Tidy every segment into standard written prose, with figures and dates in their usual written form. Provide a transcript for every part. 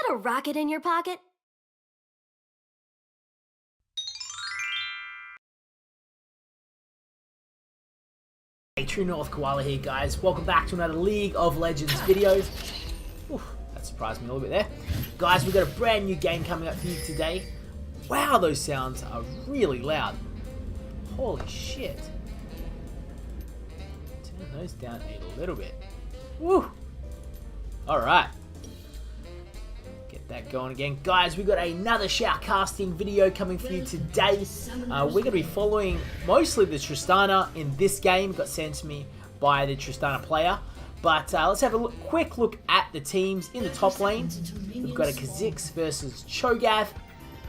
a rocket in your pocket? Hey, True North Koala here, guys. Welcome back to another League of Legends video. Oof, that surprised me a little bit there. Guys, we've got a brand new game coming up for you today. Wow, those sounds are really loud. Holy shit. Turn those down a little bit. Woo! Alright. Get that going again. Guys, we've got another shoutcasting video coming for you today. We're going to be following mostly the Tristana in this game. Got sent to me by the Tristana player. But let's have a quick look at the teams in the top lane. We've got a Kha'Zix versus Cho'Gath.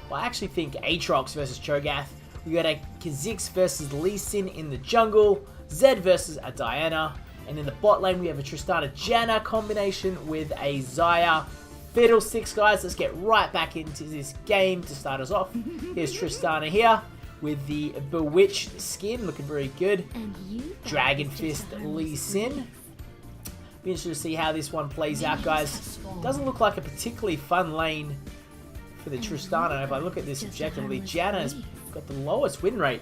Well, I actually think Aatrox versus Cho'Gath. We've got a Kha'Zix versus Lee Sin in the jungle. Zed versus a Diana. And in the bot lane, we have a Tristana Janna combination with a Xayah Fiddlesticks. Guys, let's get right back into this game to start us off. Here's Tristana here with the Bewitched skin, looking very good. Dragon Fist Lee Sin. Be interested to see how this one plays out, guys. Doesn't look like a particularly fun lane for the Tristana. If I look at this objectively, Janna's got the lowest win rate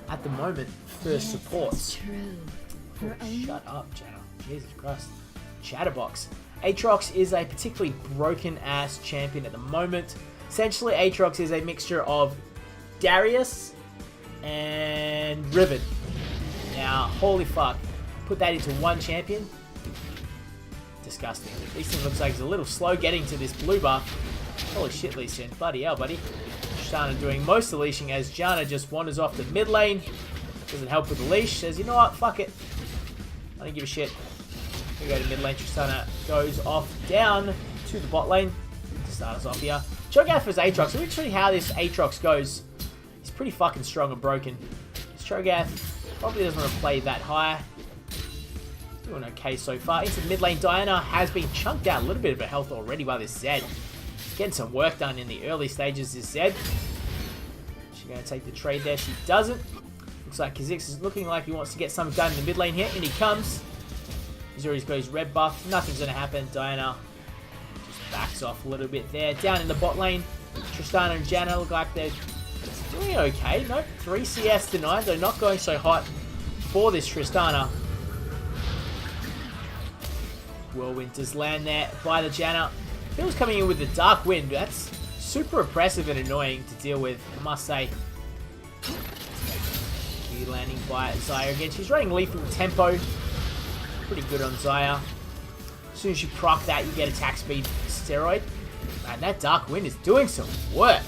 at the moment for supports. Oh, shut up, Janna. Jesus Christ. Chatterbox. Aatrox is a particularly broken-ass champion at the moment. Essentially, Aatrox is a mixture of Darius and Riven. Now, holy fuck. Put that into one champion. Disgusting. Lee Sin looks like he's a little slow getting to this blue buff. Holy shit, Lee Sin. Bloody hell, buddy. Tristana doing most of the leashing as Janna just wanders off the mid lane. Doesn't help with the leash. Says, you know what? Fuck it. I don't give a shit. We go to mid lane. Tristana goes off down to the bot lane to start us off here. Cho'Gath versus Aatrox. So literally how this Aatrox goes, he's pretty fucking strong and broken. This Cho'Gath probably doesn't want to play that high. Doing okay so far. Into the mid lane, Diana has been chunked out a little bit of her health already by this Zed. Getting some work done in the early stages, this Zed. She's going to take the trade there. She doesn't. Looks like Kha'Zix is looking like he wants to get something done in the mid lane here, and he comes. He's already got his red buff. Nothing's going to happen. Diana just backs off a little bit there. Down in the bot lane, Tristana and Janna look like they're doing okay. Nope, 3 CS tonight. They're not going so hot for this Tristana. Whirlwind does land there by the Janna. Phil's coming in with the Dark Wind. That's super oppressive and annoying to deal with, I must say. Landing by Xayah again. She's running lethal tempo. Pretty good on Xayah. As soon as you proc that, you get attack speed steroid. And that Dark Wind is doing some work.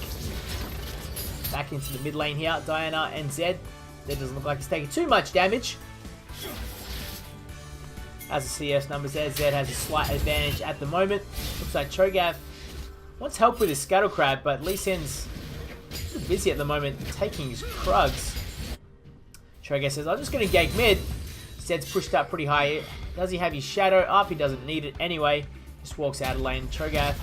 Back into the mid lane here. Diana and Zed. Zed doesn't look like he's taking too much damage. As the CS numbers there, Zed has a slight advantage at the moment. Looks like Cho'Gath wants help with his Scuttle Crab, but Lee Sin's busy at the moment taking his Krugs. Cho'Gath says, I'm just going to gank mid. Zed's pushed up pretty high. Does he have his shadow up? He doesn't need it anyway. Just walks out of lane. Cho'Gath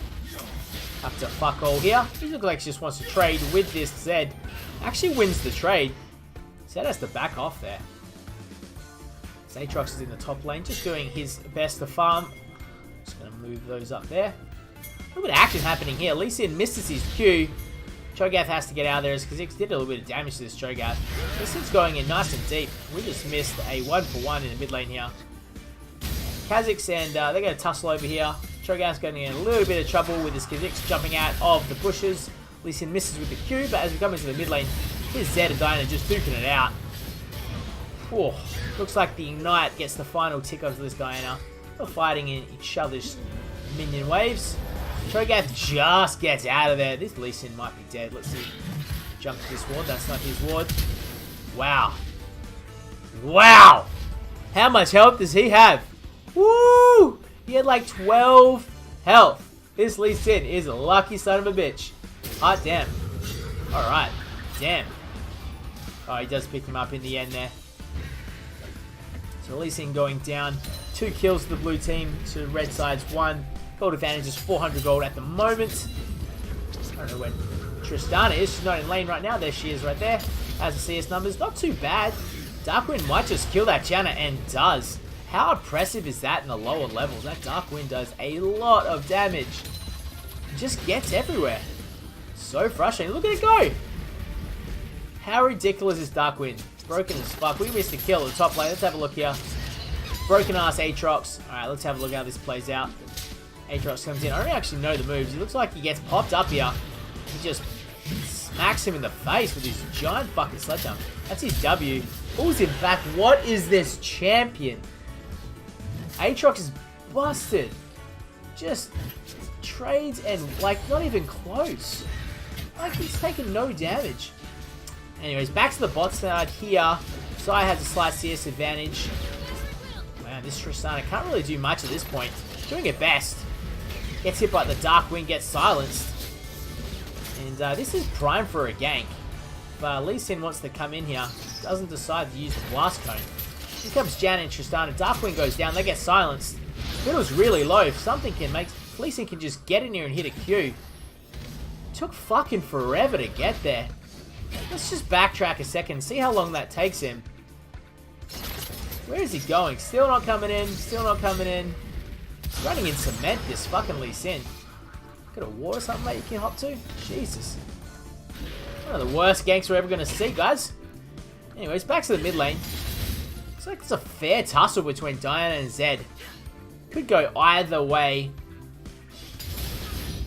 up to fuck all here. He looks like he just wants to trade with this Zed. Actually wins the trade. Zed has to back off there. Aatrox is in the top lane, just doing his best to farm. Just going to move those up there. A little bit of action happening here. Lee Sin misses his Q. Cho'Gath has to get out of there as Kha'Zix did a little bit of damage to this Cho'Gath. Lee Sin's going in nice and deep. We just missed a 1-for-1 in the mid lane here. Kha'Zix and they're going to tussle over here. Cho'Gath's going to get in a little bit of trouble with his Kha'Zix jumping out of the bushes. Lee Sin misses with the Q, but as we come into the mid lane, here's Zed and Diana just duking it out. Whew. Looks like the Ignite gets the final tick onto this Diana. They're fighting in each other's minion waves. Cho'Gath just gets out of there. This Lee Sin might be dead. Let's see. Jump to this ward. That's not his ward. Wow. Wow. How much health does he have? Woo! He had like 12 health. This Lee Sin is a lucky son of a bitch. Hot damn. Alright. Damn. Oh, he does pick him up in the end there. So Lee Sin going down. 2 kills to the blue team to red side's 1. Gold advantage is 400 gold at the moment. I don't know where Tristana is. She's not in lane right now. There she is right there. Has the CS numbers. Not too bad. Darkwind might just kill that Janna and does. How impressive is that in the lower levels? That Darkwind does a lot of damage. Just gets everywhere. So frustrating. Look at it go. How ridiculous is Darkwind? Broken as fuck. We missed a kill at the top lane. Let's have a look here. Broken ass Aatrox. Alright, let's have a look how this plays out. Aatrox comes in. I don't actually know the moves. He looks like he gets popped up here. He just smacks him in the face with his giant fucking sledgehammer. That's his W. Pulls him back. What is this champion? Aatrox is busted. Just trades and, like, not even close. Like, he's taking no damage. Anyways, back to the bot side here. Sai has a slight CS advantage. Man, this Tristana can't really do much at this point. Doing it best. Gets hit by the Darkwind, gets silenced. And this is prime for a gank. But Lee Sin wants to come in here. Doesn't decide to use the Blast Cone. Here comes Jan and Tristana. Darkwind goes down. They get silenced. Fiddle's really low. If something can make... Lee Sin can just get in here and hit a Q. Took fucking forever to get there. Let's just backtrack a second and see how long that takes him. Where is he going? Still not coming in. Still not coming in. He's running in cement, this fucking Lee Sin. Got a ward or something mate you can hop to? Jesus. One of the worst ganks we're ever going to see, guys. Anyways, back to the mid lane. Looks like it's a fair tussle between Diana and Zed. Could go either way.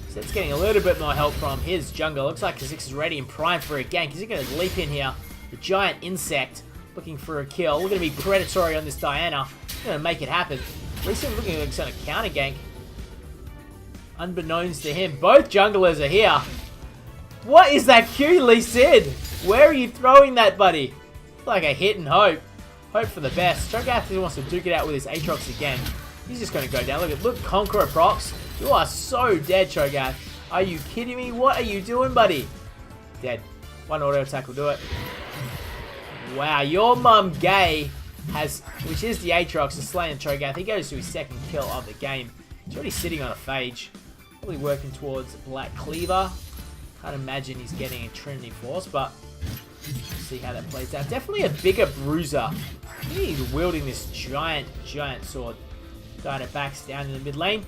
Zed's getting a little bit more help from his jungle. Looks like Kha'Zix is ready and primed for a gank. Is he going to leap in here? The giant insect looking for a kill. We're going to be predatory on this Diana. We're going to make it happen. Lee Sin looking like he's going to counter gank. Unbeknownst to him, both junglers are here. What is that Q, Lee Sin? Where are you throwing that, buddy? Like a hit and hope. Hope for the best. Cho'Gath wants to duke it out with his Aatrox again. He's just going to go down. Look, Conqueror procs. You are so dead, Cho'Gath. Are you kidding me? What are you doing, buddy? Dead. One auto attack will do it. Wow, your mum gay has, which is the Aatrox, is slaying Cho'Gath. He goes to his second kill of the game. He's already sitting on a phage. Probably working towards Black Cleaver. Can't imagine he's getting a Trinity Force, but we'll see how that plays out. Definitely a bigger bruiser. He's wielding this giant sword. Diana backs down in the mid lane.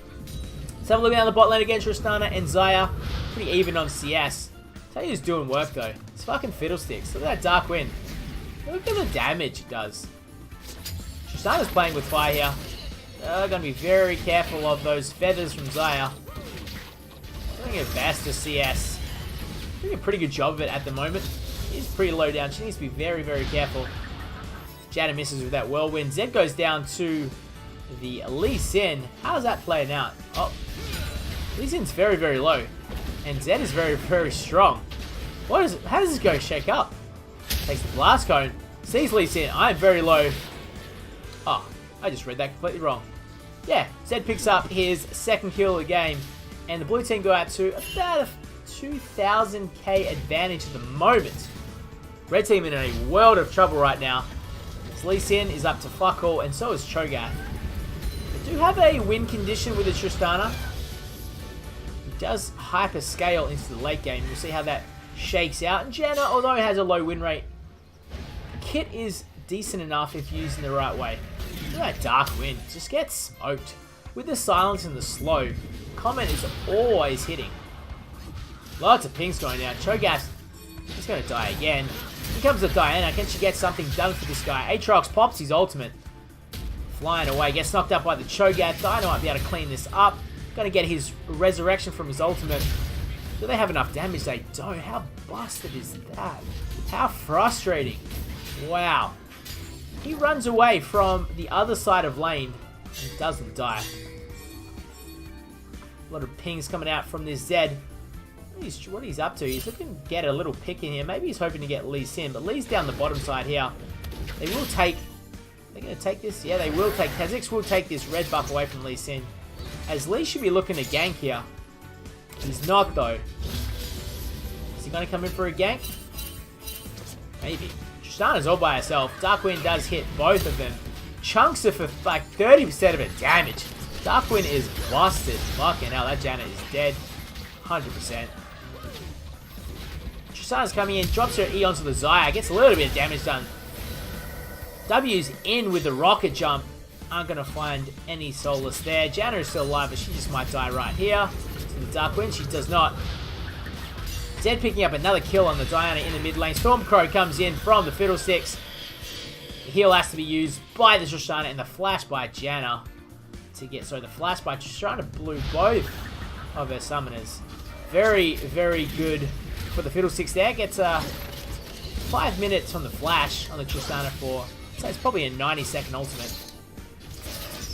Let's have a look down the bot lane again. Tristana and Xayah. Pretty even on CS. Tell you who's doing work though. It's fucking Fiddlesticks. Look at that Darkwind. Look at the damage it does. Tristana's playing with fire here. They're going to be very careful of those feathers from Xayah. Doing her best to CS. Doing a pretty good job of it at the moment. She's pretty low down. She needs to be very, very careful. Janna misses with that whirlwind. Zed goes down to the Lee Sin. How's that playing out? Oh, Lee Sin's very, very low. And Zed is very, very strong. What is it? How does this go shake up? Takes the blast cone. Sees Lee Sin. I'm very low. Oh, I just read that completely wrong. Yeah, Zed picks up his second kill of the game. And the blue team go out to about a 2,000k advantage at the moment. Red team in a world of trouble right now. Lee Sin is up to fuck all, and so is Cho'Gath. They do have a win condition with the Tristana. It does hyper scale into the late game. We'll see how that shakes out. And Janna, although it has a low win rate, kit is decent enough if used in the right way. Look at that Darkwind. Just gets smoked. With the silence and the slow, comment is always hitting. Lots of pings going down. Cho'Gath is going to die again. Here comes the Diana. Can she get something done for this guy? Aatrox pops his ultimate. Flying away. Gets knocked up by the Cho'Gath. Diana might be able to clean this up. Going to get his resurrection from his ultimate. Do they have enough damage? They don't. How busted is that? How frustrating. Wow. He runs away from the other side of lane and doesn't die. A lot of pings coming out from this Zed. What he's up to, he's looking to get a little pick in here. Maybe he's hoping to get Lee Sin, but Lee's down the bottom side here. They will take... They're going to take this? Yeah, they will take... Kha'Zix will take this red buff away from Lee Sin. As Lee should be looking to gank here. He's not, though. Is he going to come in for a gank? Maybe. Tristana's all by herself. Darkwind does hit both of them. Chunks her for like 30% of her damage. Darkwind is busted. Fucking hell, that Janna is dead. 100%. Tristana's coming in, drops her E onto the Xayah, gets a little bit of damage done. W's in with the rocket jump. Aren't going to find any solace there. Janna is still alive, but she just might die right here. for the Darkwind. She does not. Zed picking up another kill on the Diana in the mid lane. Stormcrow comes in from the Fiddlesticks. The heal has to be used by the Tristana and the flash by Janna to get... So the flash by Tristana blew both of her summoners. Very, very good for the Fiddlesticks there. Gets 5 minutes on the flash on the Tristana for... So it's probably a 90-second ultimate.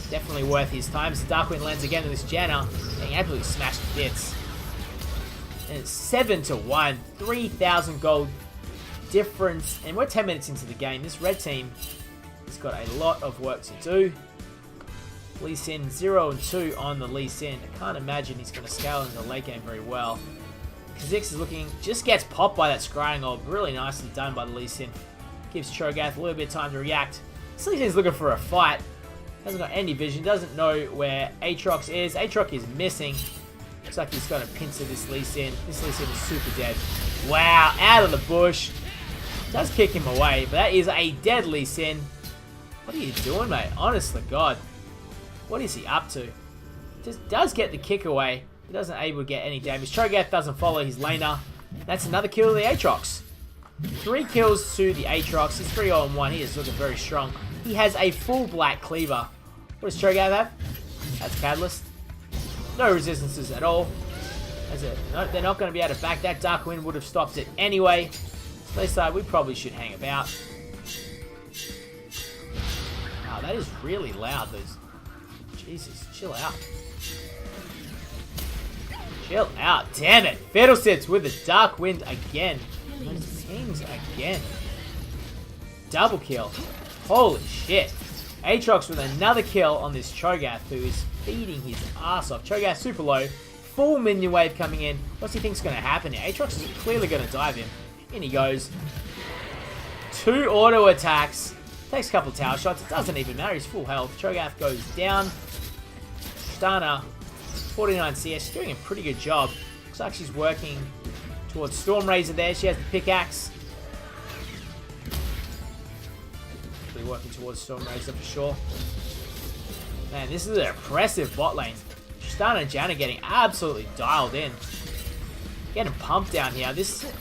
Definitely worth his time. So Darkwind lands again with this Janna, getting absolutely smashed to bits. And it's 7-1, 3,000 gold difference. And we're 10 minutes into the game. This red team has got a lot of work to do. Lee Sin 0-2 on the Lee Sin. I can't imagine he's going to scale in the late game very well. Kha'Zix is looking, just gets popped by that scrying orb. Really nicely done by the Lee Sin. Gives Cho'Gath a little bit of time to react. This Lee Sin's looking for a fight. Hasn't got any vision. Doesn't know where Aatrox is. Aatrox is missing. Looks like he's got a pincer this Lee Sin. This Lee Sin is super dead. Wow, out of the bush. Does kick him away, but that is a dead Lee Sin. What are you doing, mate? Honest to God. What is he up to? Just does get the kick away. He doesn't able to get any damage. Cho'Gath doesn't follow his laner. That's another kill to the Aatrox. 3 kills to the Aatrox. He's 3-0-1. He is looking very strong. He has a full black cleaver. What does Cho'Gath have? That's Catalyst. No resistances at all. That's it. No, they're not going to be able to back that. Darkwind would have stopped it anyway. So they decide we probably should hang about. Wow, that is really loud. Those. Jesus, chill out. Chill out. Damn it. Fiddlesticks with the Darkwind again. Those pings again. Double kill. Holy shit. Aatrox with another kill on this Cho'Gath, who is feeding his ass off. Cho'Gath super low. Full minion wave coming in. What do you think's going to happen here? Aatrox is clearly going to dive him. In he goes. 2 auto attacks. Takes a couple of tower shots. It doesn't even matter. He's full health. Cho'Gath goes down. Tristana, 49 CS. She's doing a pretty good job. Looks like she's working towards Storm Razor there. She has the pickaxe. Really working towards Storm Razor for sure. Man, this is an impressive bot lane. Tristana and Janna getting absolutely dialed in. Getting pumped down here. This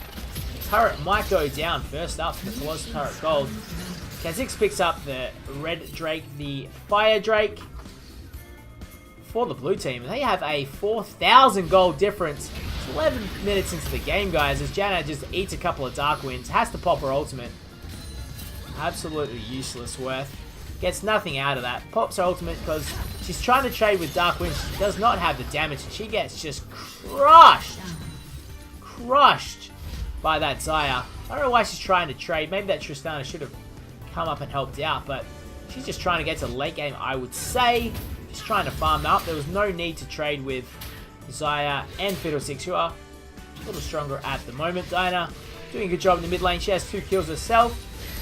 turret might go down first up for the Colossus turret gold. Kha'Zix picks up the red Drake, the fire Drake for the blue team. They have a 4,000 gold difference. It's 11 minutes into the game, guys, as Janna just eats a couple of Darkwinds. Has to pop her ultimate. Absolutely useless worth. Gets nothing out of that. Pops her ultimate because she's trying to trade with Darkwind. She does not have the damage. She gets just crushed. Crushed by that Xayah. I don't know why she's trying to trade. Maybe that Tristana should have come up and helped out, but she's just trying to get to the late game, I would say. Just trying to farm up. There was no need to trade with Xayah and Fiddlesticks, who are a little stronger at the moment. Diana doing a good job in the mid lane. She has 2 kills herself.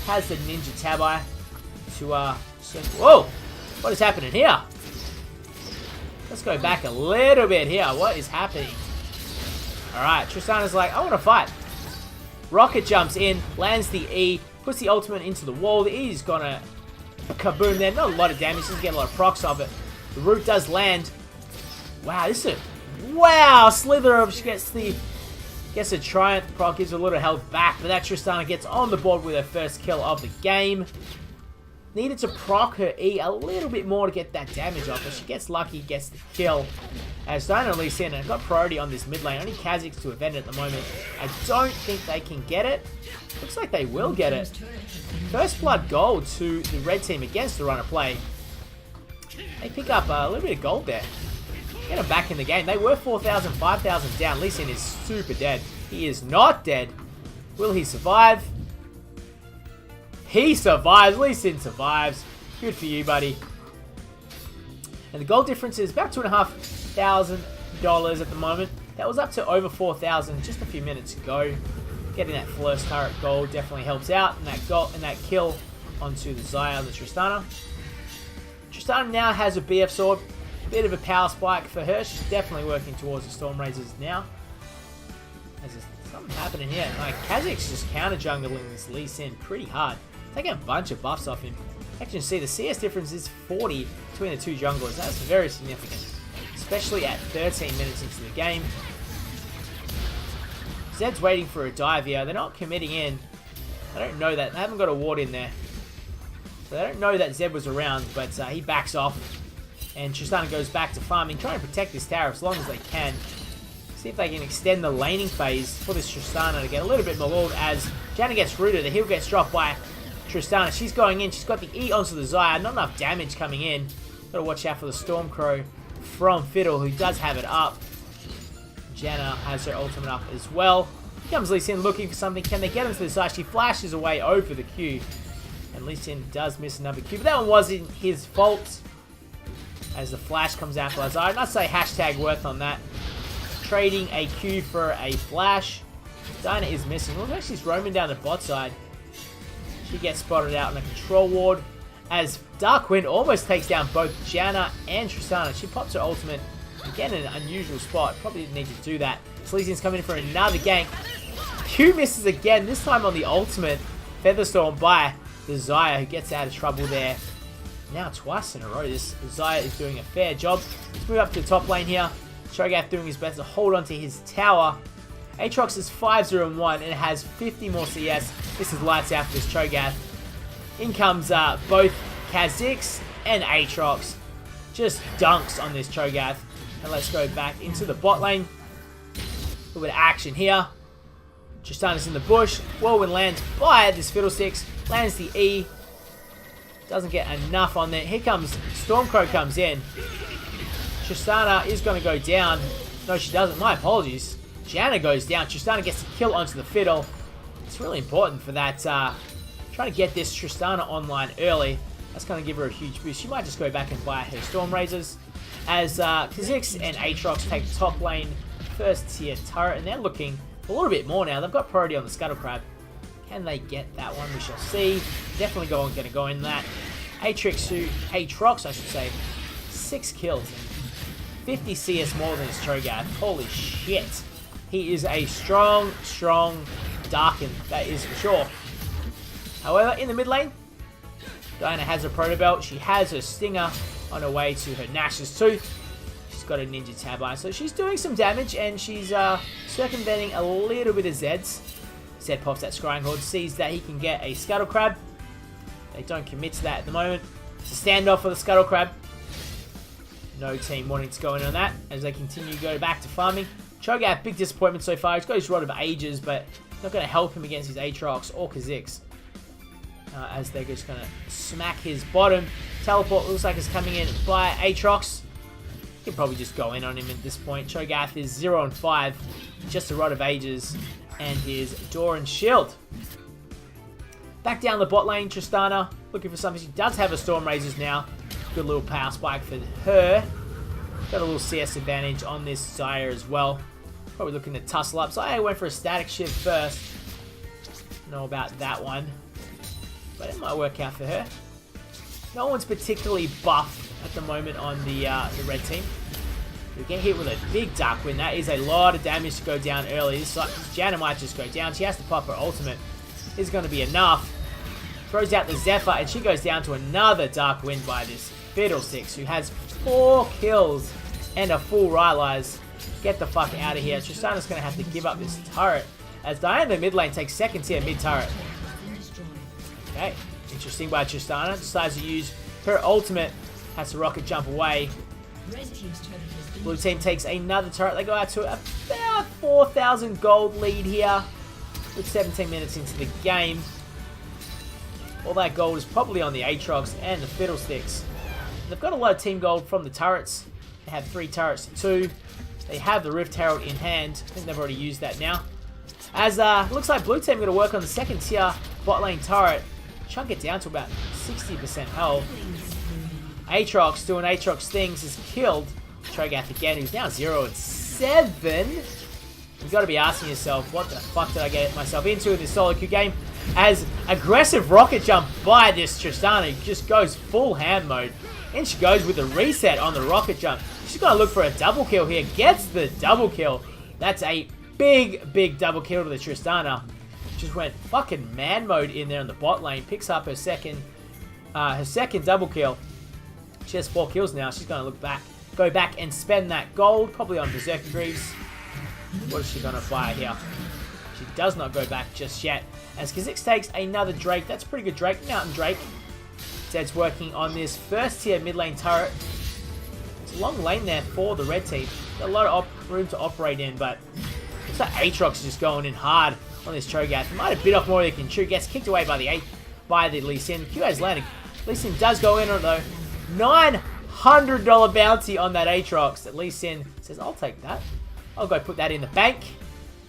Has the Ninja Tabi to whoa! What is happening here? Let's go back a little bit here. What is happening? Alright, Tristana's like, I want to fight. Rocket jumps in, lands the E, puts the ultimate into the wall. The E is gonna kaboom there. Not a lot of damage, doesn't get a lot of procs of it. The root does land. Wow, this is a... Wow! Slither of... She gets a Triumph proc, gives a little health back, but that Tristana gets on the board with her first kill of the game. Needed to proc her E a little bit more to get that damage off, but she gets lucky, gets the kill. As Diana Lee Sin and got priority on this mid lane. Only Kha'Zix to event at the moment. I don't think they can get it. Looks like they will get it. First blood gold to the red team against the run of play. They pick up a little bit of gold there. Get them back in the game. They were 4,000, 5,000 down. Lee Sin is super dead. He is not dead. Will he survive? He survives. Lee Sin survives. Good for you, buddy. And the gold difference is about $2,500 at the moment. That was up to over 4,000 just a few minutes ago. Getting that first turret gold definitely helps out. And that gold and that kill onto the Xayah, the Tristana. Tristana now has a BF sword. Bit of a power spike for her. She's definitely working towards the Storm Razors now. There's something happening here. Like, Kha'Zix just counter jungling this Lee Sin pretty hard. Taking a bunch of buffs off him. Actually, you can see the CS difference is 40 between the two junglers. That's very significant. especially at 13 minutes into the game. Zed's waiting for a dive here. They're not committing in. I don't know that. They haven't got a ward in there. So they don't know that Zed was around, but he backs off. And Tristana goes back to farming, trying to protect this tower as long as they can. See if they can extend the laning phase for this Tristana to get a little bit mauled as Janna gets rooted. The heal gets dropped by Tristana. She's going in. She's got the E onto the Xayah. Not enough damage coming in. Gotta watch out for the Stormcrow from Fiddle, who does have it up. Janna has her ultimate up as well. Here comes Lee Sin looking for something. Can they get into the Xayah? She flashes away over the Q. And Lee Sin does miss another Q. But that one wasn't his fault. As the flash comes out for Xayah. I'd say hashtag worth on that. Trading a Q for a flash. Diana is missing. Looks like she's roaming down the bot side. She gets spotted out in a control ward. As Dark Wind almost takes down both Janna and Tristana. She pops her ultimate. Again, in an unusual spot. Probably didn't need to do that. Sleazy's coming in for another gank. Q misses again. This time on the ultimate. Featherstorm by the Xayah, who gets out of trouble there. Now twice in a row, this Xayah is doing a fair job. Let's move up to the top lane here. Cho'Gath doing his best to hold on to his tower. Aatrox is 5-0-1 and has 50 more CS. This is lights out for this Cho'Gath. In comes both Kha'Zix and Aatrox. Just dunks on this Cho'Gath. And let's go back into the bot lane. A little bit of action here. Tristana's in the bush. Whirlwind lands by this Fiddlesticks. Lands the E. Doesn't get enough on there. Here comes Stormcrow comes in. Tristana is going to go down. No, she doesn't. My apologies. Janna goes down. Tristana gets the kill onto the Fiddle. It's really important for that. Trying to get this Tristana online early. That's going to give her a huge boost. She might just go back and buy her Storm Razors. As Kha'Zix and Aatrox take the top lane first tier turret. And they're looking a little bit more now. They've got priority on the Scuttle Crab. Can they get that one? We shall see. Definitely going to go in that. Aatrox, I should say. 6 kills. 50 CS more than his Cho'Gath. Holy shit. He is a strong Darken. That is for sure. However, in the mid lane, Diana has a Proto Belt. She has her Stinger on her way to her Nash's Tooth. She's got a Ninja Tab Eye. So she's doing some damage and she's circumventing a little bit of Zed's. Zed pops that Scrying Horde, sees that he can get a Scuttle Crab. They don't commit to that at the moment. It's a standoff for the Scuttle Crab. No team wanting to go in on that as they continue to go back to farming. Cho'Gath, big disappointment so far. He's got his Rod of Ages, but not going to help him against his Aatrox or Kha'Zix. As they're just going to smack his bottom. Teleport looks like it's coming in by Aatrox. You can probably just go in on him at this point. Cho'Gath is 0-5. Just a Rod of Ages and his Doran Shield. Back down the bot lane, Tristana looking for something. She does have a Storm Razors now. Good little power spike for her. Got a little CS advantage on this Xayah as well. Probably looking to tussle up. Xayah went for a static shift first. Know about that one. But it might work out for her. No one's particularly buff at the moment on the red team. We get hit with a big Dark Wind. That is a lot of damage to go down early. This Janna might just go down. She has to pop her ultimate. Is going to be enough. Throws out the Zephyr, and she goes down to another Dark Wind by this Fiddlesticks, who has 4 kills and a full Rylai's. Get the fuck out of here. Tristana's going to have to give up this turret, as Diana mid lane takes second tier mid turret. Okay, interesting by Tristana. Decides to use her ultimate. Has to rocket jump away. Blue team takes another turret. They go out to about 4,000 gold lead here. With 17 minutes into the game. All that gold is probably on the Aatrox and the Fiddlesticks. They've got a lot of team gold from the turrets. They have 3 turrets to 2. They have the Rift Herald in hand. I think they've already used that now. As looks like blue team going to work on the second tier bot lane turret. Chunk it down to about 60% health. Aatrox doing Aatrox things is killed Cho'Gath again, who's now 0-7. You've got to be asking yourself, what the fuck did I get myself into in this solo queue game? As aggressive rocket jump by this Tristana, who just goes full ham mode. And she goes with a reset on the rocket jump. She's going to look for a double kill here. Gets the double kill. That's a big double kill to the Tristana. Just went fucking man mode in there in the bot lane. Picks up her second double kill. She has 4 kills now. She's going to look back. go back and spend that gold, probably on Berserker Greaves. What is she going to fire here? She does not go back just yet. As Kha'Zix takes another Drake. That's a pretty good Drake. Mountain Drake. Zed's working on this first tier mid lane turret. It's a long lane there for the red team. Got a lot of room to operate in, but looks like Aatrox is just going in hard on this Cho'Gath. He might have bit off more than he can chew. Gets kicked away by the Lee Sin. QA's landing. Lee Sin does go in on it though. $900 bounty on that Aatrox. That Lee Sin says, I'll take that. I'll go put that in the bank.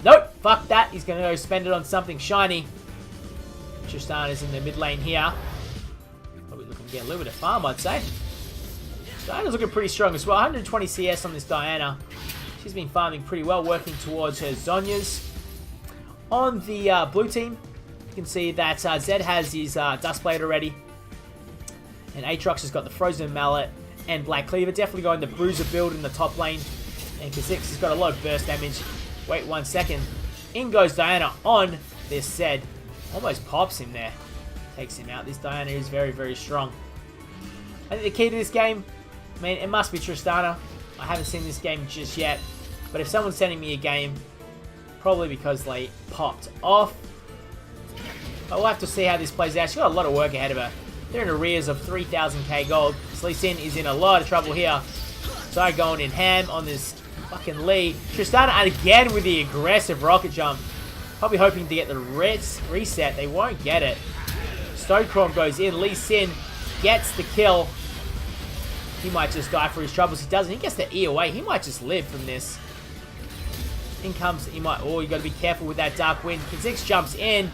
Nope, fuck that. He's going to go spend it on something shiny. Tristana's in the mid lane here. Probably looking to get a little bit of farm, I'd say. Diana's looking pretty strong as well. 120 CS on this Diana. She's been farming pretty well, working towards her Zhonya's. On the blue team, you can see that Zed has his Duskblade already. And Aatrox has got the Frozen Mallet and Black Cleaver. Definitely going the Bruiser build in the top lane. And Kha'Zix has got a lot of burst damage. Wait 1 second. In goes Diana on this Zed. Almost pops him there. Takes him out. This Diana is very, very strong. I think the key to this game, I mean, it must be Tristana. I haven't seen this game just yet. But if someone's sending me a game, probably because they popped off. But we'll have to see how this plays out. She's got a lot of work ahead of her. They're in arrears of 3,000k gold. Lee Sin is in a lot of trouble here. So going in ham on this fucking Lee. Tristana again with the aggressive rocket jump. Probably hoping to get the reset. They won't get it. Stonecrom goes in. Lee Sin gets the kill. He might just die for his troubles. He doesn't. He gets the E away. He might just live from this. In comes, he might, oh, you got to be careful with that Dark Wind. Kha'Zix jumps in.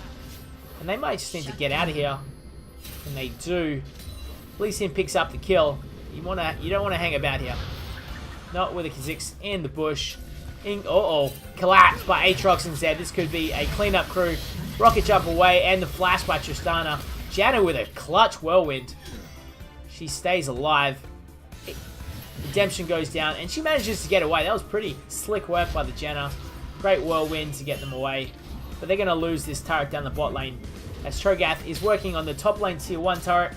And they might just need to get out of here. And they do. Lee Sin picks up the kill. You don't want to hang about here. Not with a Kha'Zix in the bush. Collapsed by Aatrox and Zed. This could be a cleanup crew. Rocket jump away and the flash by Tristana. Janna with a clutch whirlwind. She stays alive. Redemption goes down and she manages to get away. That was pretty slick work by the Janna. Great whirlwind to get them away. But they're going to lose this turret down the bot lane. As Cho'Gath is working on the top lane tier 1 turret.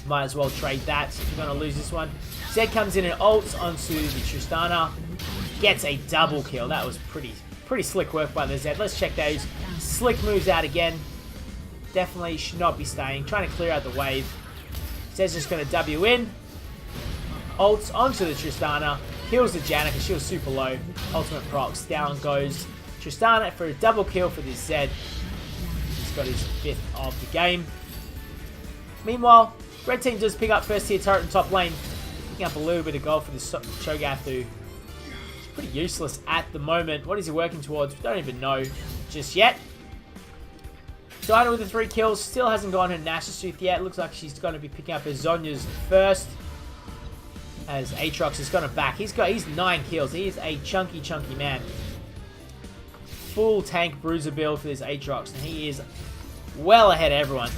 Might as well trade that if you're going to lose this one. Zed comes in and ults onto the Tristana. Gets a double kill. That was pretty slick work by the Zed. Let's check those slick moves out again. Definitely should not be staying. Trying to clear out the wave. Zed's just going to W in. Ults onto the Tristana. Kills the Janna because she was super low. Ultimate procs. Down goes Tristana for a double kill for this Zed. He's got his 5th of the game. Meanwhile, red team does pick up first tier turret in top lane. Picking up a little bit of gold for this Cho'Gath who is pretty useless at the moment. What is he working towards? We don't even know just yet. Diana with the 3 kills. Still hasn't gone her Nash's Tooth yet. Looks like she's going to be picking up her Zhonya's first. As Aatrox has gone back. He's 9 kills. He is a chunky man. Full tank bruiser build for this Aatrox. And he is well ahead of everyone.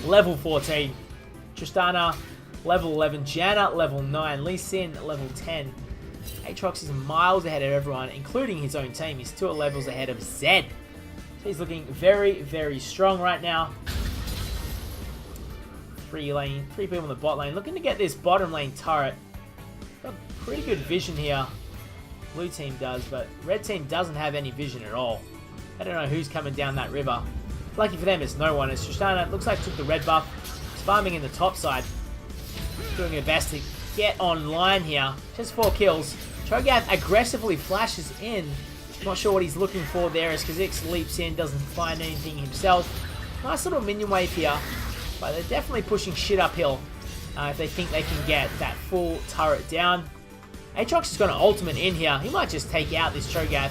Level 14. Tristana, level 11. Janna, level 9. Lee Sin, level 10. Aatrox is miles ahead of everyone, including his own team. He's 2 levels ahead of Zed. So he's looking very, very strong right now. 3 people in the bot lane. Looking to get this bottom lane turret. Got pretty good vision here. Blue team does, but red team doesn't have any vision at all. I don't know who's coming down that river. Lucky for them, it's no one. As Tristana looks like took the red buff. He's farming in the top side. Doing her best to get online here. Just 4 kills. Cho'Gath aggressively flashes in. Not sure what he's looking for there as Kha'Zix leaps in, doesn't find anything himself. Nice little minion wave here. But they're definitely pushing shit uphill if they think they can get that full turret down. Aatrox is going to ultimate in here. He might just take out this Cho'Gath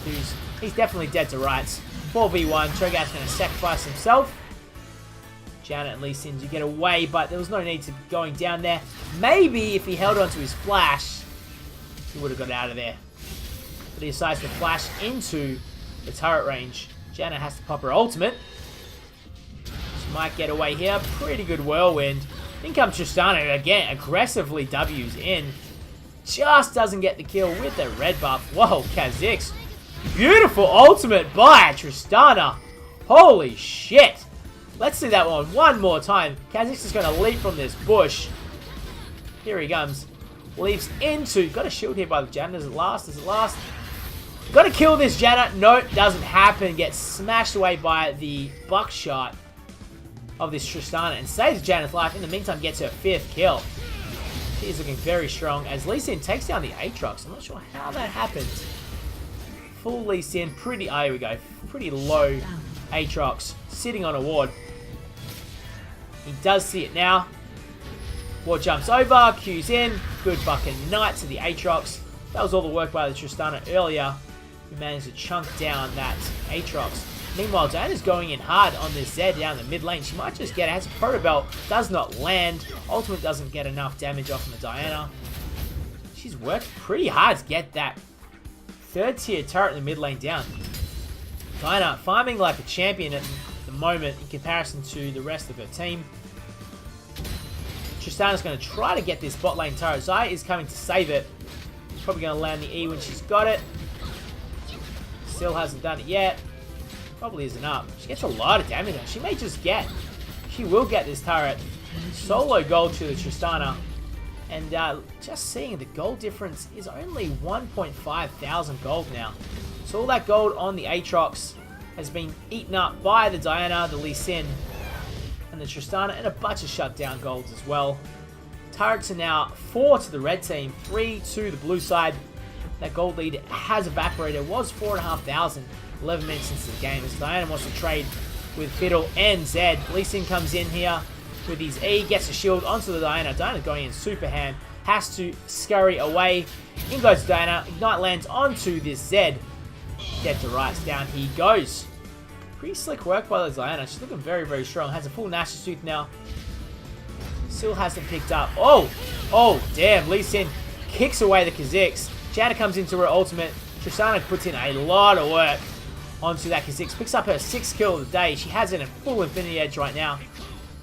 he's definitely dead to rights. 4v1. Cho'Gath's going to sacrifice himself. Janna and Lee Sin, you get away, but there was no need to going down there. Maybe if he held onto his flash, he would have got out of there. But he decides to flash into the turret range. Janna has to pop her ultimate. She might get away here. Pretty good whirlwind. In comes Tristana again, aggressively W's in. Just doesn't get the kill with the red buff. Whoa, Kha'Zix. Beautiful ultimate by Tristana. Holy shit. Let's see that one more time. Kha'Zix is going to leap from this bush. Here he comes. leaps into, got a shield here by the Janna. Does it last? Does it last? Got to kill this Janna. No, doesn't happen. Gets smashed away by the buckshot of this Tristana and saves Janna's life. In the meantime, gets her 5th kill. She is looking very strong as Lee Sin takes down the Aatrox. I'm not sure how that happens. Full Lee Sin, pretty, here we go, pretty low Aatrox, sitting on a ward. He does see it now. Ward jumps over, Q's in, good fucking knight to the Aatrox. That was all the work by the Tristana earlier. We managed to chunk down that Aatrox. Meanwhile, Diana's going in hard on this Zed down the mid lane. She might just get it. Has a Proto Belt, does not land. Ultimate doesn't get enough damage off from the Diana. She's worked pretty hard to get that 3rd tier turret in the mid lane down. Diana farming like a champion at the moment in comparison to the rest of her team. Tristana's going to try to get this bot lane turret. Xayah is coming to save it. Probably going to land the E when she's got it. Still hasn't done it yet. Probably isn't up. She gets a lot of damage. She may just get. She will get this turret. Solo gold to the Tristana. And just seeing the gold difference is only 1.5 thousand gold now. So all that gold on the Aatrox has been eaten up by the Diana, the Lee Sin, and the Tristana, and a bunch of shutdown golds as well. Turrets are now 4 to the red team, 3 to the blue side. That gold lead has evaporated. It was 4,500. 11 minutes into the game as Diana wants to trade with Fiddle and Zed. Lee Sin comes in here with his E, gets a shield onto the Diana. Diana's going in super ham, has to scurry away. In goes Diana, Ignite lands onto this Zed. Dead to rights, down he goes. Pretty slick work by the Diana. She's looking very, very strong. Has a full Nash's Tooth now. Still hasn't picked up. Oh, damn. Lee Sin kicks away the Kha'Zix. Janna comes into her ultimate. Tristana puts in a lot of work onto that Kha'Zix. Picks up her 6th kill of the day. She has it in full Infinity Edge right now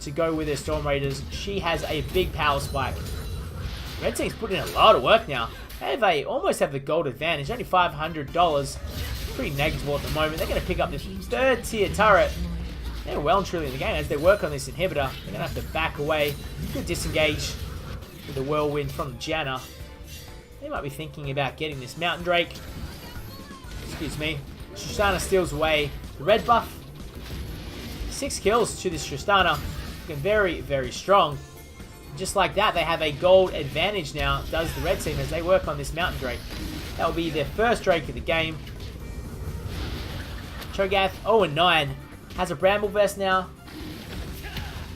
to go with her Storm Raiders. She has a big power spike. Red Team's putting in a lot of work now. They almost have the gold advantage. Only $500. Pretty negligible at the moment. They're going to pick up this 3rd tier turret. They're well and truly in the game as they work on this inhibitor. They're going to have to back away. Good disengage with the whirlwind from Janna. They might be thinking about getting this Mountain Drake. Excuse me. Tristana steals away the red buff. 6 kills to this Tristana. Looking very, very strong. Just like that, they have a gold advantage now, does the red team, as they work on this Mountain Drake. That will be their first Drake of the game. Cho'Gath, 0-9. Has a Bramble Vest now.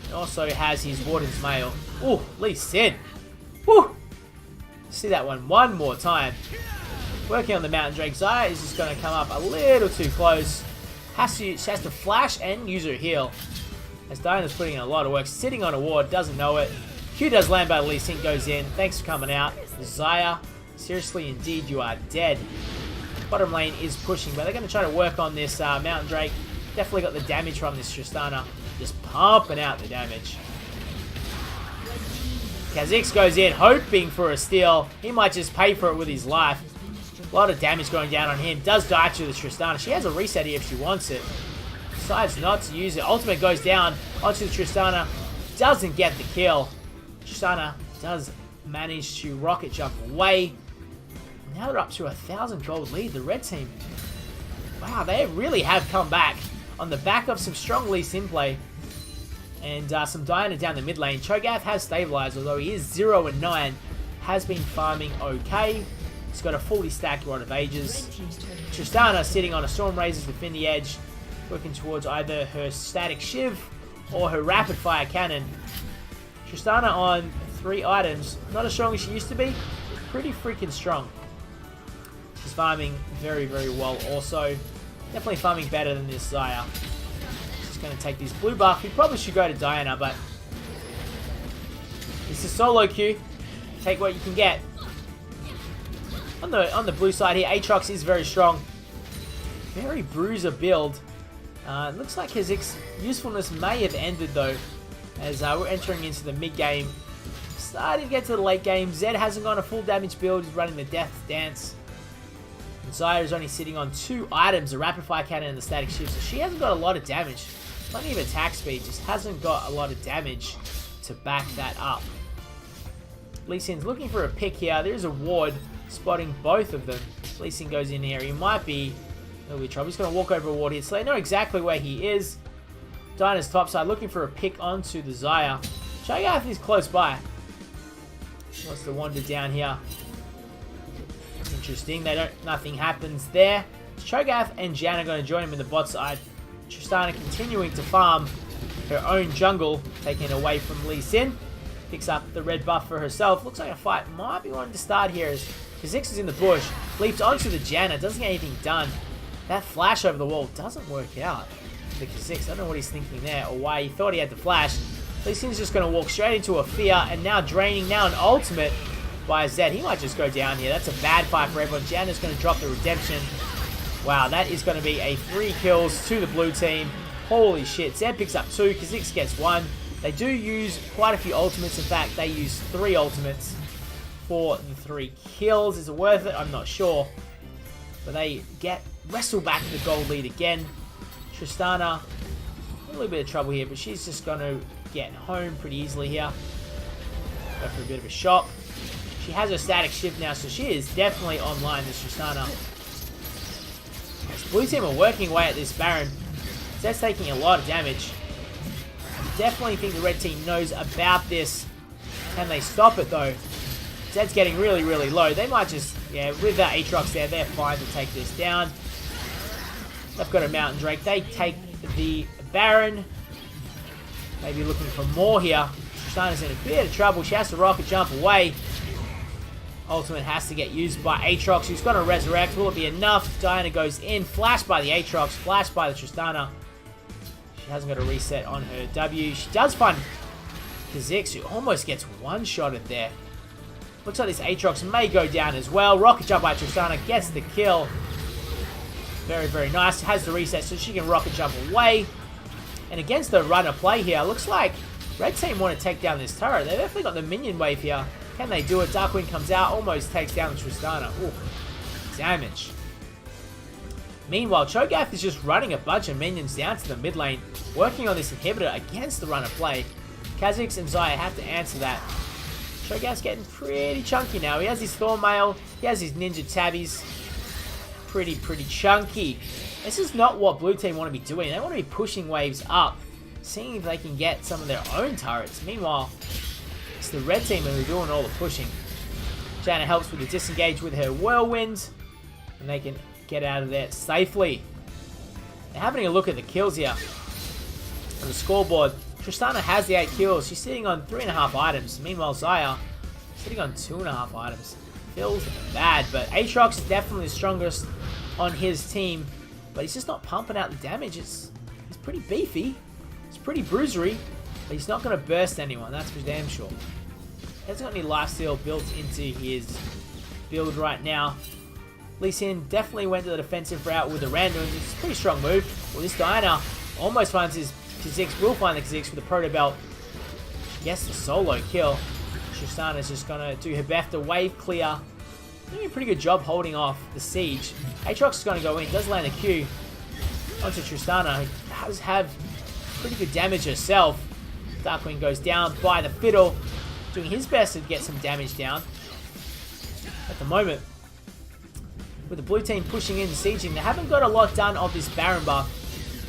And also has his Warden's Mail. Ooh, Lee Sin. Woo! See that one more time. Working on the Mountain Drake. Xayah is just going to come up a little too close. She has to flash and use her heal. As Diana's putting in a lot of work. Sitting on a ward, doesn't know it. Q does land by Lee Sin, goes in. Thanks for coming out. Xayah, seriously indeed, you are dead. Bottom lane is pushing, but they're going to try to work on this Mountain Drake. Definitely got the damage from this Tristana. Just pumping out the damage. Kha'Zix goes in, hoping for a steal. He might just pay for it with his life. A lot of damage going down on him. Does die to the Tristana. She has a reset here if she wants it. Decides not to use it. Ultimate goes down onto the Tristana. Doesn't get the kill. Tristana does manage to rocket jump away. Now they're up to 1,000 gold lead. The red team. Wow, they really have come back on the back of some strong Lee Sin play. And some Diana down the mid lane. Cho'Gath has stabilized, although he is 0-9. Has been farming okay. He's got a fully stacked Rod of Ages. Tristana sitting on a Storm Razor's Infinity Edge, working towards either her Static Shiv or her Rapid Fire Cannon. Tristana on 3 items. Not as strong as she used to be. Pretty freaking strong. She's farming very, very well also. Definitely farming better than this Xayah. She's going to take this blue buff. We probably should go to Diana, but this is solo queue. Take what you can get. On the blue side here, Aatrox is very strong. Very bruiser build. It looks like his usefulness may have ended though, as we're entering into the mid game. Starting to get to the late game. Zed hasn't gone a full damage build. He's running the Death Dance. And Xayah is only sitting on 2 items, the Rapid Fire Cannon and the Static Shift. So she hasn't got a lot of damage. Plenty of attack speed, just hasn't got a lot of damage to back that up. Lee Sin's looking for a pick here. There's a ward spotting both of them. Lee Sin goes in here. He might be a little bit of trouble. He's going to walk over a ward here, so they know exactly where he is. Diana's topside looking for a pick onto the Xayah. Cho'Gath is close by. Wants to wander down here. Interesting. Nothing happens there. Cho'Gath and Jan are going to join him in the bot side. Tristana continuing to farm her own jungle, taking it away from Lee Sin. Picks up the red buff for herself. Looks like a fight might be wanting to start here as Kha'Zix is in the bush. Leaps onto the Janna. Doesn't get anything done. That flash over the wall doesn't work out for Kha'Zix. I don't know what he's thinking there or why he thought he had the flash. Lee Sin's just going to walk straight into a fear and now draining. Now an ultimate by Zed. He might just go down here. That's a bad fight for everyone. Janna's going to drop the redemption. Wow, that is going to be a 3 kills to the blue team. Holy shit. Zed picks up 2. Kha'Zix gets 1. They do use quite a few ultimates. In fact, they use 3 ultimates for the 3 kills. Is it worth it? I'm not sure. But they wrestle back the gold lead again. Tristana, a little bit of trouble here, but she's just going to get home pretty easily here. Go for a bit of a shot. She has her static shift now, so she is definitely online, this Tristana. Blue team are working away at this Baron. Zed's taking a lot of damage. I definitely think the red team knows about this. Can they stop it though? Zed's getting really, really low. They might just, yeah, with that Aatrox there, they're fine to take this down. They've got a Mountain Drake. They take the Baron. Maybe looking for more here. Tristana's in a bit of trouble. She has to rocket jump away. Ultimate has to get used by Aatrox, who's going to resurrect. Will it be enough? Diana goes in. Flash by the Aatrox. Flash by the Tristana. She hasn't got a reset on her W. She does find Kha'Zix, who almost gets one-shotted there. Looks like this Aatrox may go down as well. Rocket jump by Tristana. Gets the kill. Very, very nice. Has the reset so she can rocket jump away. And against the runner play here, looks like red team want to take down this turret. They've definitely got the minion wave here. Can they do it? Darkwing comes out, almost takes down Tristana. Ooh, damage. Meanwhile, Cho'Gath is just running a bunch of minions down to the mid lane, working on this inhibitor against the runner play. Kha'Zix and Xayah have to answer that. Cho'Gath's getting pretty chunky now. He has his Thornmail, he has his Ninja Tabbies. Pretty chunky. This is not what blue team want to be doing. They want to be pushing waves up, seeing if they can get some of their own turrets. Meanwhile, it's the red team who are doing all the pushing. Janna helps with the disengage with her whirlwind, and they can get out of there safely. They're having a look at the kills here on the scoreboard. Tristana has the 8 kills. She's sitting on 3.5 items. Meanwhile, Xayah sitting on 2.5 items. Feels bad, but Aatrox is definitely the strongest on his team, but he's just not pumping out the damage. He's pretty beefy. It's pretty bruisery. But he's not going to burst anyone, that's for damn sure. He hasn't got any lifesteal built into his build right now. Lee Sin definitely went to the defensive route with the random. It's a pretty strong move. Well, this Diana almost finds his Kha'Zix. Will find the Kha'Zix with the Proto Belt. She gets the solo kill. Tristana's just going to do her best to wave clear. Doing a pretty good job holding off the siege. Aatrox is going to go in. Does land a Q onto Tristana, who does have pretty good damage herself. Darkwing goes down by the fiddle, doing his best to get some damage down. At the moment, with the blue team pushing in and sieging, they haven't got a lot done of this Baron buff.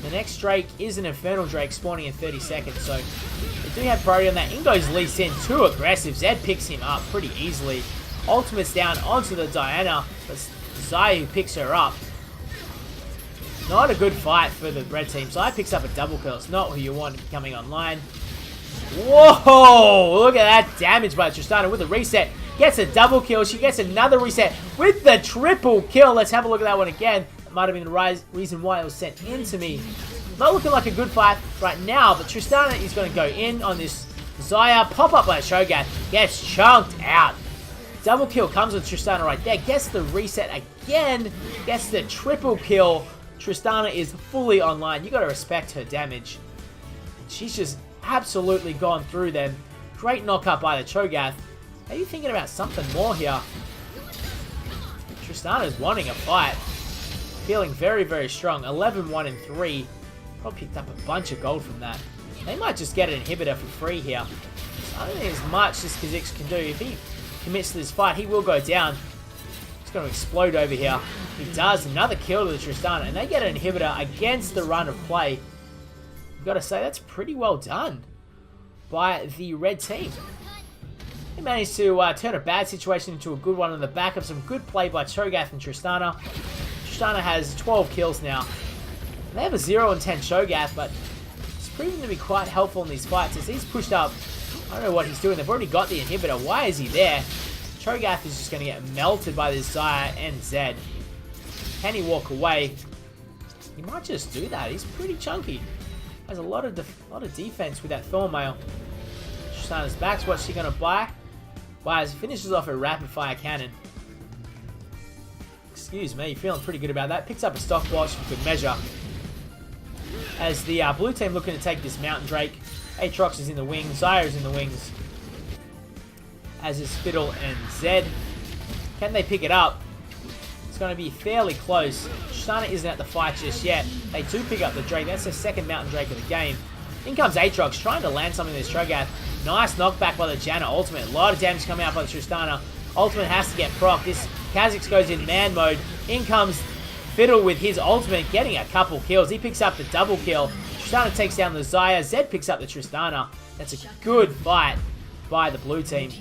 The next Drake is an Infernal Drake spawning in 30 seconds, so they do have priority on that. In goes Lee Sin, too aggressive. Zed picks him up pretty easily. Ultimate's down onto the Diana, but Xayah who picks her up. Not a good fight for the red team. Xayah picks up a double kill. It's not who you want coming online. Whoa! Look at that damage by Tristana with a reset. Gets a double kill. She gets another reset with the triple kill. Let's have a look at that one again. That might have been the reason why it was sent into me. Not looking like a good fight right now, but Tristana is going to go in on this Xayah. Pop up by Cho'Gath. Gets chunked out. Double kill comes with Tristana right there. Gets the reset again. Gets the triple kill. Tristana is fully online. You got to respect her damage. She's just absolutely gone through them. Great knockup by the Cho'Gath. Are you thinking about something more here? Tristana's wanting a fight. Feeling very, very strong. 11-1-3. Probably picked up a bunch of gold from that. They might just get an inhibitor for free here. I don't think there's much this Kha'Zix can do. If he commits to this fight, he will go down. He's going to explode over here. He does. Another kill to the Tristana, and they get an inhibitor against the run of play. You've got to say, that's pretty well done by the red team. They managed to turn a bad situation into a good one on the back of some good play by Cho'Gath and Tristana. Tristana has 12 kills now. They have a 0 and 10 Cho'Gath, but it's proven to be quite helpful in these fights as he's pushed up. I don't know what he's doing. They've already got the inhibitor. Why is he there? Cho'Gath is just going to get melted by this Xayah and Zed. Can he walk away? He might just do that. He's pretty chunky. Has a lot of defense with that Thornmail. Tristana's back. What's she going to buy? Buys. Finishes off a rapid fire cannon. Excuse me. Feeling pretty good about that. Picks up a stock watch for good measure. As the blue team looking to take this Mountain Drake. Aatrox is in the wings. Xayah is in the wings. As is Fiddle and Zed. Can they pick it up? It's going to be fairly close. Tristana isn't at the fight just yet. They do pick up the Drake. That's the second Mountain Drake of the game. In comes Aatrox, trying to land something in this Cho'Gath. Nice knockback by the Janna ultimate. A lot of damage coming out by the Tristana. Ultimate has to get proc. This Kha'Zix goes in man mode. In comes Fiddle with his ultimate, getting a couple kills. He picks up the double kill. Tristana takes down the Xayah. Zed picks up the Tristana. That's a good fight by the blue team.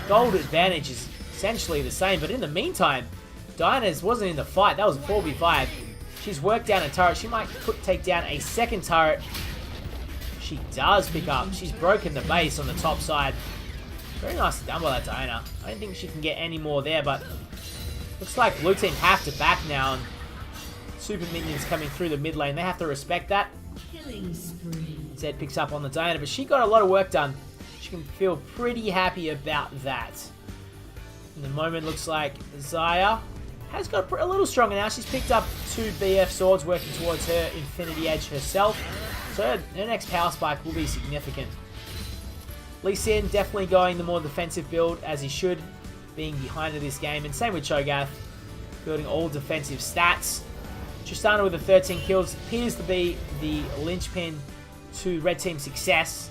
Gold advantage is essentially the same, but in the meantime, Diana wasn't in the fight. That was a 4v5. She's worked down a turret. She might take down a second turret. She does pick up. She's broken the base on the top side. Very nicely done by that Diana. I don't think she can get any more there, but looks like blue team have to back now. And super minions coming through the mid lane. They have to respect that. Zed picks up on the Diana, but she got a lot of work done. She can feel pretty happy about that. In the moment, looks like Xayah has got a little stronger now. She's picked up 2 BF swords working towards her Infinity Edge herself. So her next power spike will be significant. Lee Sin definitely going the more defensive build as he should, being behind in this game. And same with Cho'Gath, building all defensive stats. Tristana with the 13 kills appears to be the linchpin to red team success.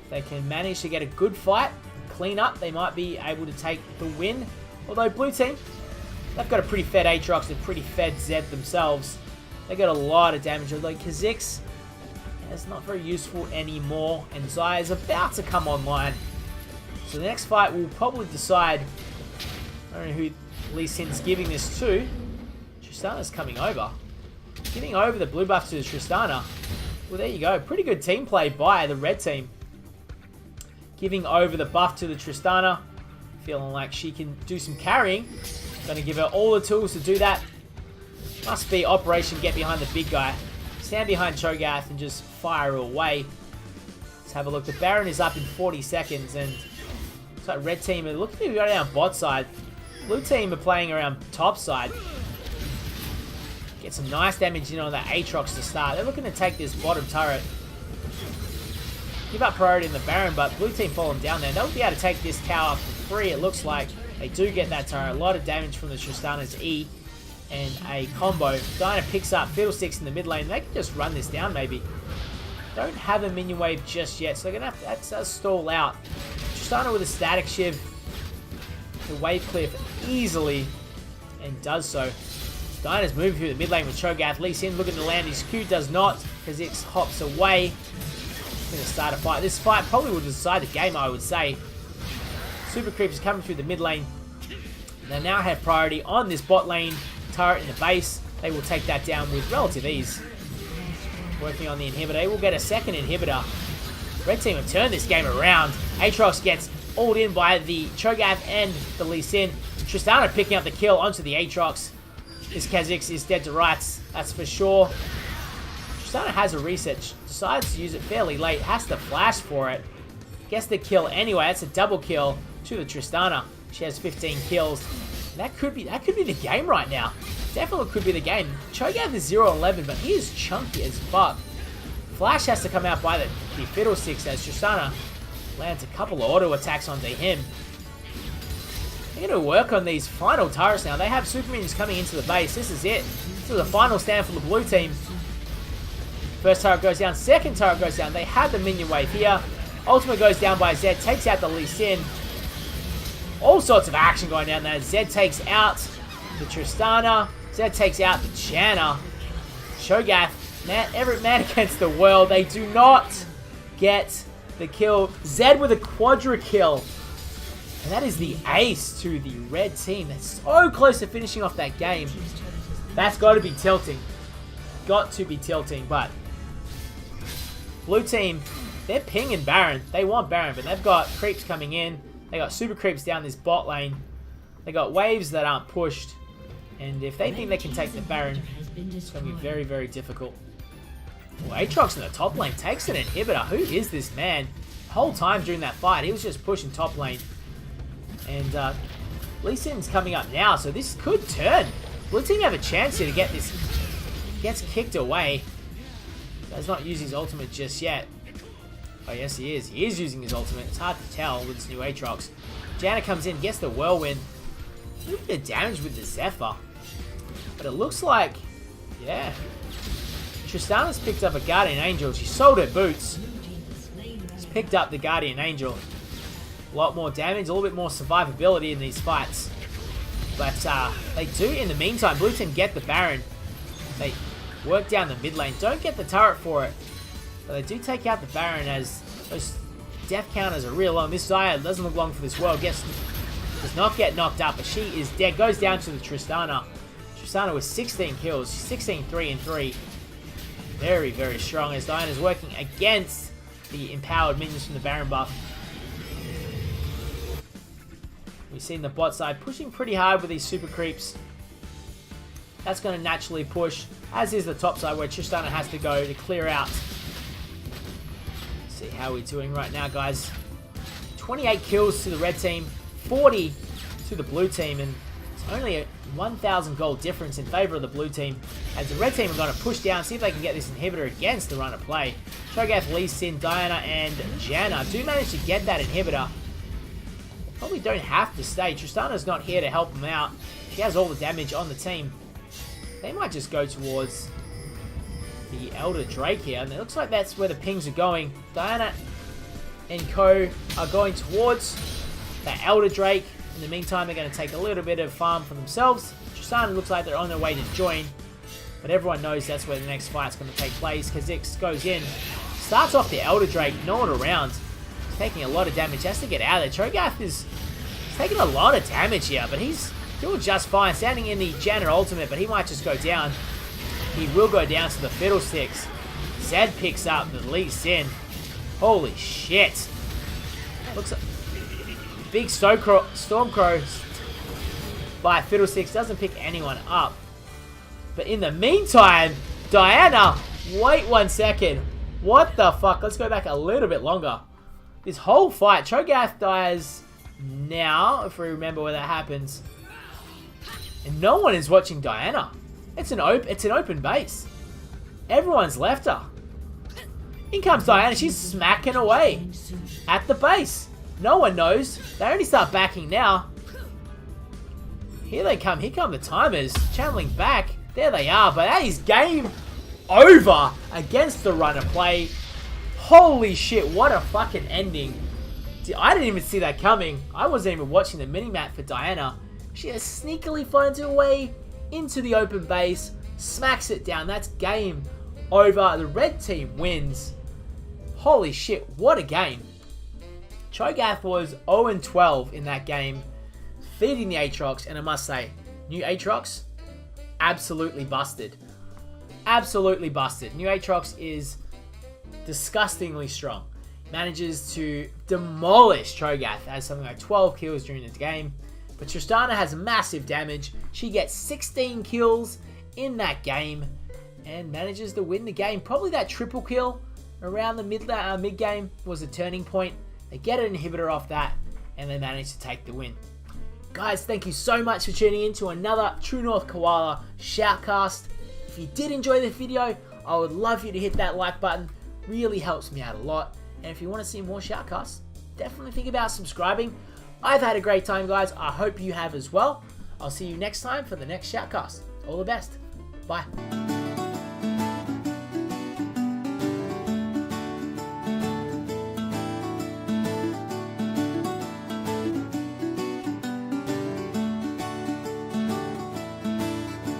If they can manage to get a good fight, clean up, they might be able to take the win. Although blue team, they've got a pretty fed Aatrox and pretty fed Zed themselves. They got a lot of damage. Although Kha'Zix is not very useful anymore, and Xayah is about to come online. So the next fight will probably decide, I don't know who Lee Sin's giving this to. Tristana's coming over. Giving over the blue buff to the Tristana. Well, there you go. Pretty good team play by the red team. Giving over the buff to the Tristana. Feeling like she can do some carrying. Gonna give her all the tools to do that. Must be Operation Get Behind the Big Guy. Stand behind Cho'Gath and just fire away. Let's have a look. The Baron is up in 40 seconds, and it's like red team are looking to be right down bot side. Blue team are playing around top side. Get some nice damage in on that Aatrox to start. They're looking to take this bottom turret. Give up priority in the Baron, but blue team falling down there. They'll be able to take this tower for free, it looks like. They do get that turret. A lot of damage from the Tristana's E and a combo. Diana picks up Fiddlesticks in the mid lane. They can just run this down, maybe. Don't have a minion wave just yet, so they're going to have to stall out. Tristana with a static shiv. The wave clear easily, and does so. Diana's moving through the mid lane with Cho'Gath. Lee Sin looking to land his Q, does not. Kha'Zix hops away. Going to start a fight. This fight probably will decide the game, I would say. Super Creeps is coming through the mid lane. They now have priority on this bot lane turret in the base. They will take that down with relative ease. Working on the inhibitor. They will get a second inhibitor. Red team have turned this game around. Aatrox gets ult in by the Cho'Gath and the Lee Sin. Tristana picking up the kill onto the Aatrox. This Kha'Zix is dead to rights, that's for sure. Tristana has a reset, decides to use it fairly late, has to flash for it. Gets the kill anyway. That's a double kill to the Tristana. She has 15 kills. That could be the game right now. Definitely could be the game. Cho'Gath is 0-11, but he is chunky as fuck. Flash has to come out by the Fiddlesticks as Tristana lands a couple of auto attacks onto him. They're going to work on these final turrets now. They have super minions coming into the base. This is it. This is the final stand for the blue team. First turret goes down. Second turret goes down. They have the minion wave here. Ultimate goes down by Zed, takes out the Lee Sin. All sorts of action going down there. Zed takes out the Tristana. Zed takes out the Janna. Cho'Gath, every man against the world. They do not get the kill. Zed with a quadra kill. And that is the ace to the red team. They're so close to finishing off that game. That's got to be tilting. Got to be tilting, but blue team, they're pinging Baron. They want Baron, but they've got creeps coming in. They got super creeps down this bot lane. They got waves that aren't pushed. And if they think they can take the Baron, it's going to be very, very difficult. Well, Aatrox in the top lane takes an inhibitor. Who is this man? The whole time during that fight, he was just pushing top lane. And Lee Sin's coming up now, so this could turn. Blue team have a chance here to get this. Gets kicked away. Does not use his ultimate just yet. Oh, yes, he is. He is using his ultimate. It's hard to tell with this new Aatrox. Janna comes in, gets the whirlwind. A little bit of damage with the Zephyr. But it looks like, yeah. Tristana's picked up a Guardian Angel. She sold her boots. She's picked up the Guardian Angel. A lot more damage, a little bit more survivability in these fights. But they do, in the meantime, blue team get the Baron. They work down the mid lane. Don't get the turret for it. But they do take out the Baron as those death counters are real long. This Xayah doesn't look long for this world. Does not get knocked up, but she is dead. Goes down to the Tristana. Tristana with 16 kills. 16, 3 and 3. Very, very strong as Diana's working against the empowered minions from the Baron buff. We've seen the bot side pushing pretty hard with these super creeps. That's going to naturally push, as is the top side where Tristana has to go to clear out. Let's see how we're doing right now, guys. 28 kills to the red team, 40 to the blue team, and it's only a 1,000 gold difference in favor of the blue team. As the red team are going to push down, see if they can get this inhibitor against the run of play. Cho'Gath, Lee Sin, Diana, and Janna do manage to get that inhibitor. Probably don't have to stay. Tristana's not here to help them out. She has all the damage on the team. They might just go towards the Elder Drake here. And it looks like that's where the pings are going. Diana and co are going towards the Elder Drake. In the meantime, they're going to take a little bit of farm for themselves. Tristana looks like they're on their way to join. But everyone knows that's where the next fight's going to take place. Kha'Zix goes in. Starts off the Elder Drake. No one around. Taking a lot of damage, has to get out of there. Cho'Gath is taking a lot of damage here, but he's doing just fine. Standing in the Janna ultimate, but he might just go down. He will go down to the Fiddlesticks. Zed picks up the Lee Sin. Holy shit. Looks like big Stormcrow by Fiddlesticks doesn't pick anyone up. But in the meantime, Diana, wait 1 second. What the fuck? Let's go back a little bit longer. This whole fight, Cho'Gath dies now, if we remember where that happens. And no one is watching Diana. It's an open base. Everyone's left her. In comes Diana, she's smacking away at the base. No one knows. They only start backing now. Here they come. Here come the timers. Channeling back. There they are. But that is game over against the runner play. Holy shit, what a fucking ending. I didn't even see that coming. I wasn't even watching the minimap for Diana. She has sneakily finds her way into the open base, smacks it down. That's game over. The red team wins. Holy shit, what a game. Cho'Gath was 0-12 in that game, feeding the Aatrox, and I must say, new Aatrox, absolutely busted. Absolutely busted. New Aatrox is disgustingly strong. Manages to demolish Cho'Gath, has something like 12 kills during the game. But Tristana has massive damage. She gets 16 kills in that game and manages to win the game. Probably that triple kill around the mid game was a turning point. They get an inhibitor off that and they manage to take the win. Guys, thank you so much for tuning in to another True North Koala Shoutcast. If you did enjoy the video, I would love you to hit that like button. Really helps me out a lot. And if you want to see more shoutcasts, definitely think about subscribing. I've had a great time, guys. I hope you have as well. I'll see you next time for the next shoutcast. All the best. Bye.